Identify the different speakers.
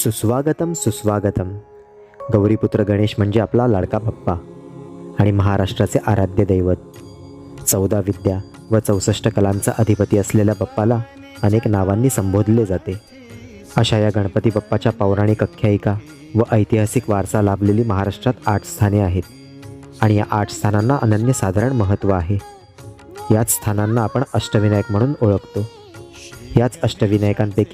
Speaker 1: सुस्वागतम सुस्वागतम. गौरीपुत्र गणेश म्हणजे आपला लाडका बाप्पा आणि महाराष्ट्राचे आराध्य दैवत. 14 विद्या व 64 कलांचा अधिपती असलेल्या बाप्पाला अनेक नावांनी संबोधले जाते. अशा या गणपती बाप्पाच्या पौराणिक आख्यायिका व ऐतिहासिक वारसा लाभलेली महाराष्ट्रात 8 स्थाने आहेत आणि या 8 स्थानांना अनन्यसाधारण महत्त्व आहे. याच स्थानांना आपण अष्टविनायक म्हणून ओळखतो. याच अष्टविनायकांपैकी